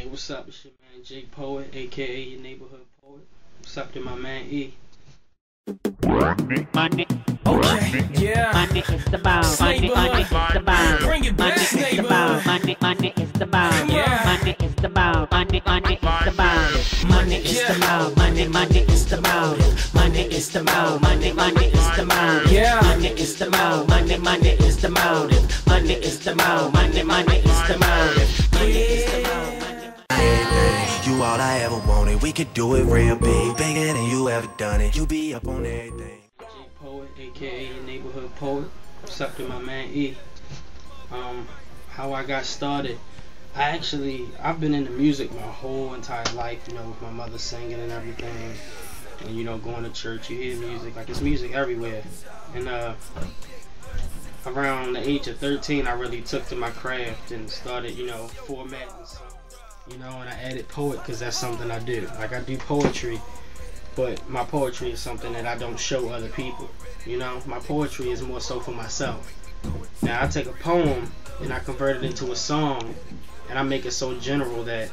Hey, what's up? It's your man J Poet, aka your neighborhood poet. What's up to my man E? Money. Okay, yeah. Money is the bound. Money is the bound. Bring it back, neighborhood. Money is the bound. Yeah. Money is the bound. Money is the bound. Money is the bound. Money is the bound. Money is the bound. Money is the bound. Yeah. Money is the bound. Money is the bound. Money is the bound. Money is the bound. Money is the bound. You all I ever wanted. We could do it real big, bigger than you ever done it. You be up on everything. J Poet, aka your neighborhood poet. What's up to my man E? How I got started. I've been into music my whole entire life, you know, with my mother singing and everything. And, you know, going to church, you hear music, like it's music everywhere. And around the age of 13, I really took to my craft and started, you know, formatting some, you know, and I added poet because that's something I do. Like, I do poetry, but my poetry is something that I don't show other people. You know, my poetry is more so for myself. Now, I take a poem and I convert it into a song, and I make it so general that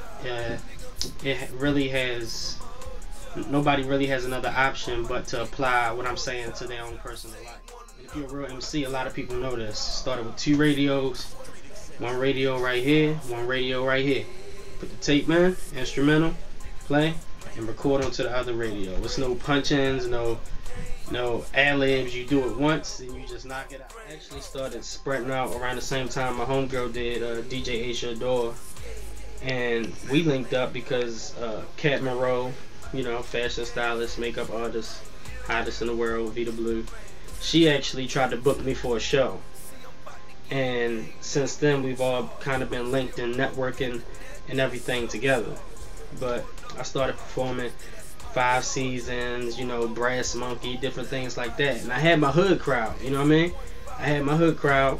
it really has, nobody really has another option but to apply what I'm saying to their own personal life. And if you're a real MC, a lot of people know this. Started with 2 radios, 1 radio right here, 1 radio right here. Put the tape in, instrumental, play, and record onto the other radio. It's no punch-ins, no ad-libs. You do it once and you just knock it out. I actually started spreading out around the same time my homegirl did, DJ Asia Adore. And we linked up because Kat Monroe, you know, fashion stylist, makeup artist, hottest in the world, Vita Blue. She actually tried to book me for a show. And since then, we've all kind of been linked in networking and everything together. But I started performing 5 seasons, you know, Brass Monkey, different things like that. And I had my hood crowd, you know what I mean? I had my hood crowd,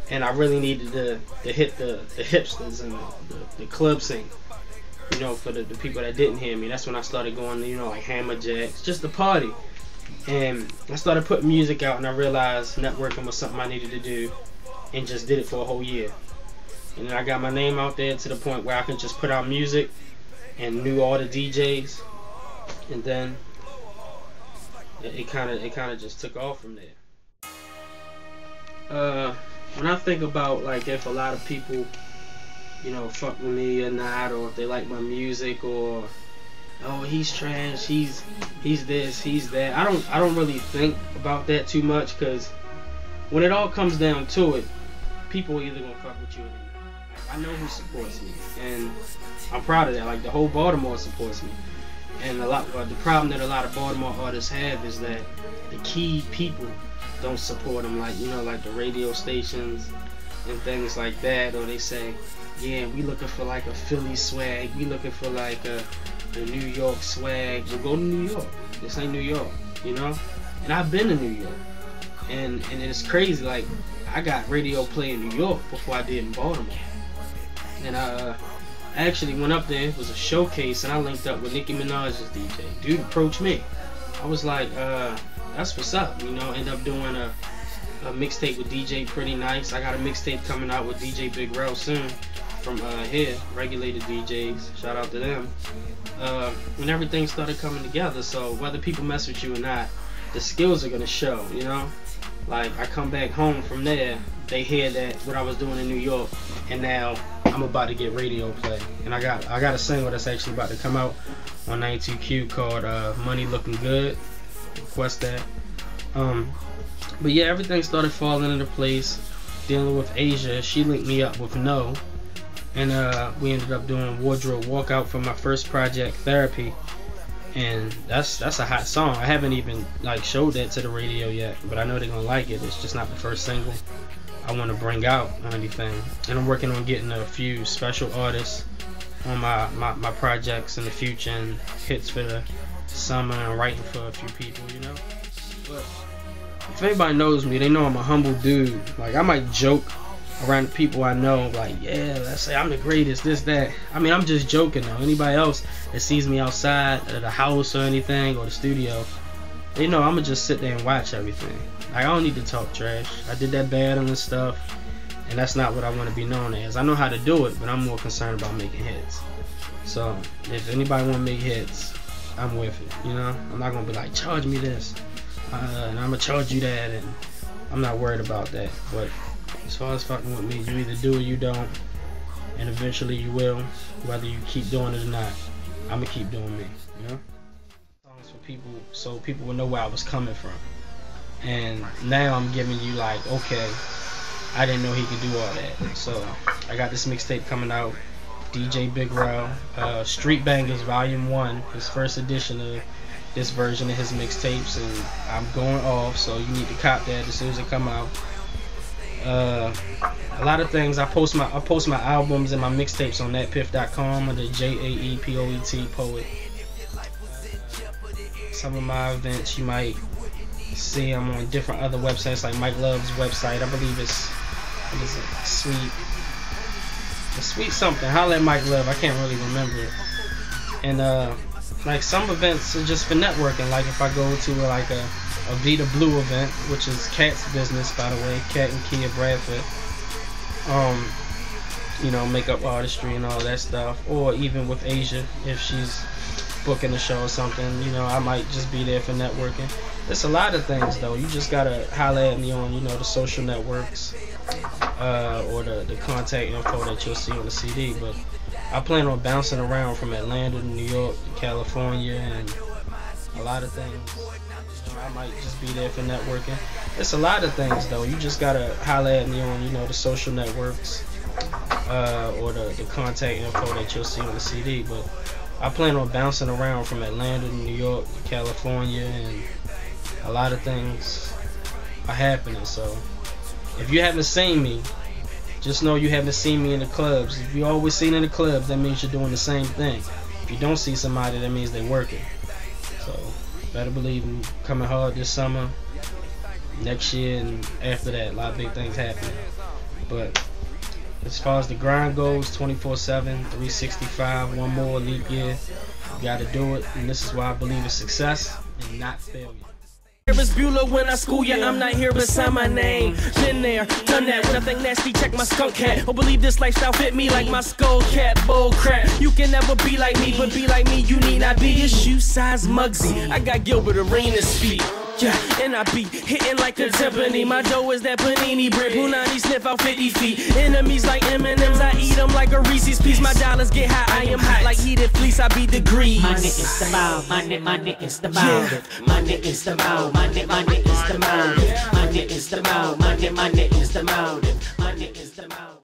and I really needed to hit the hipsters and the club scene, you know, for the people that didn't hear me. That's when I started going to, you know, like Hammer Jacks, just to party. And I started putting music out, and I realized networking was something I needed to do, and just did it for a whole year. And then I got my name out there to the point where I can just put out music and knew all the DJs, and then it kind of just took off from there. When I think about, like, if a lot of people, you know, fuck with me or not, or if they like my music, or oh, he's trash, he's this, he's that, I don't really think about that too much, because when it all comes down to it, people are either gonna fuck with you or not. Like, I know who supports me, and I'm proud of that. Like, the whole Baltimore supports me. And the problem that a lot of Baltimore artists have is that the key people don't support them, like, you know, like the radio stations and things like that. Or they say, yeah, we looking for like a Philly swag, we looking for like the New York swag. We'll go to New York. This ain't New York, you know. And I've been to New York, and it's crazy. Like, I got radio play in New York before I did in Baltimore. And I actually went up there. It was a showcase, and I linked up with Nicki Minaj's DJ. Dude approached me. I was like, that's what's up, you know. End up doing a mixtape with DJ Pretty Nice. I got a mixtape coming out with DJ Big Rel soon from here, Regulated DJs. Shout out to them. When everything started coming together, so whether people mess with you or not, the skills are gonna show, you know. Like, I come back home from there, they hear that what I was doing in New York, and now I'm about to get radio play. And I got a single that's actually about to come out on 92Q called Money Looking Good. Request that. But yeah, everything started falling into place. Dealing with Asia, she linked me up with No, and we ended up doing Wardrobe Walkout for my first project, Therapy. And that's a hot song. I haven't even like showed that to the radio yet, but I know they're gonna like it. It's just not the first single I want to bring out or anything. And I'm working on getting a few special artists on my projects in the future, and hits for the summer, and writing for a few people, you know. But if anybody knows me, they know I'm a humble dude. Like, I might joke around the people I know, like, yeah, let's say I'm the greatest, this, that. I mean, I'm just joking though. Anybody else that sees me outside of the house or anything, or the studio, they know I'ma just sit there and watch everything. Like, I don't need to talk trash. I did that bad on this stuff, and that's not what I want to be known as. I know how to do it, but I'm more concerned about making hits. So if anybody want to make hits, I'm with it. You know, I'm not gonna be like, charge me this, and I'm gonna charge you that, and I'm not worried about that. But as far as fucking with me, you either do or you don't, and eventually you will, whether you keep doing it or not. I'm gonna keep doing me. You know, songs for people, so people will know where I was coming from. And now I'm giving you like, okay, I didn't know he could do all that. So I got this mixtape coming out, DJ Big Rel, Street Bangers Volume 1, his first edition of this version of his mixtapes, and I'm going off, so you need to cop that as soon as it come out. A lot of things, I post my albums and my mixtapes on thatpiff.com under JAEPOET Poet. Some of my events you might see them on different other websites, like Mike Love's website. I believe it's, what is it, Sweet something. Holla at Mike Love. I can't really remember it. And like some events are just for networking. Like if I go to like a Vita Blue event, which is Kat's business, by the way, Kat and Kia Bradford. You know, makeup artistry and all that stuff. Or even with Asia, if she's booking a show or something, you know, I might just be there for networking. There's a lot of things though. You just gotta holler at me on, you know, the social networks, or the contact info that you'll see on the CD. But I plan on bouncing around from Atlanta to New York to California and a lot of things. You know, I might just be there for networking. There's a lot of things though. You just gotta holler at me on, you know, the social networks, or the contact info that you'll see on the CD. But I plan on bouncing around from Atlanta to New York to California, and a lot of things are happening. So if you haven't seen me, just know you haven't seen me in the clubs. If you always seen in the clubs, that means you're doing the same thing. If you don't see somebody, that means they're working. So better believe I'm coming hard this summer, next year, and after that, a lot of big things happening. But as far as the grind goes, 24/7, 365, one more leap year, you gotta do it. And this is why I believe in success and not failure. It's Bueller when I school ya, I'm not here beside my name. Been there, done that, when I think nasty, check my skunk cat. Or believe this lifestyle fit me like my skull cap, bull crap. You can never be like me, but be like me, you need not be a shoe size Muggsy. I got Gilbert Arenas speed. Yeah, and I be hitting like a timpani. My dough is that panini bread. Punani sniff out 50 feet. Enemies like M&M's, I eat them like a Reese's piece. My dollars get high, I am hot like heated fleece. I be degrees. Money is the mouth, money is the mouth. Money is the mouth, money is the mouth. Money is the mouth, money is the mouth. Money is the mouth.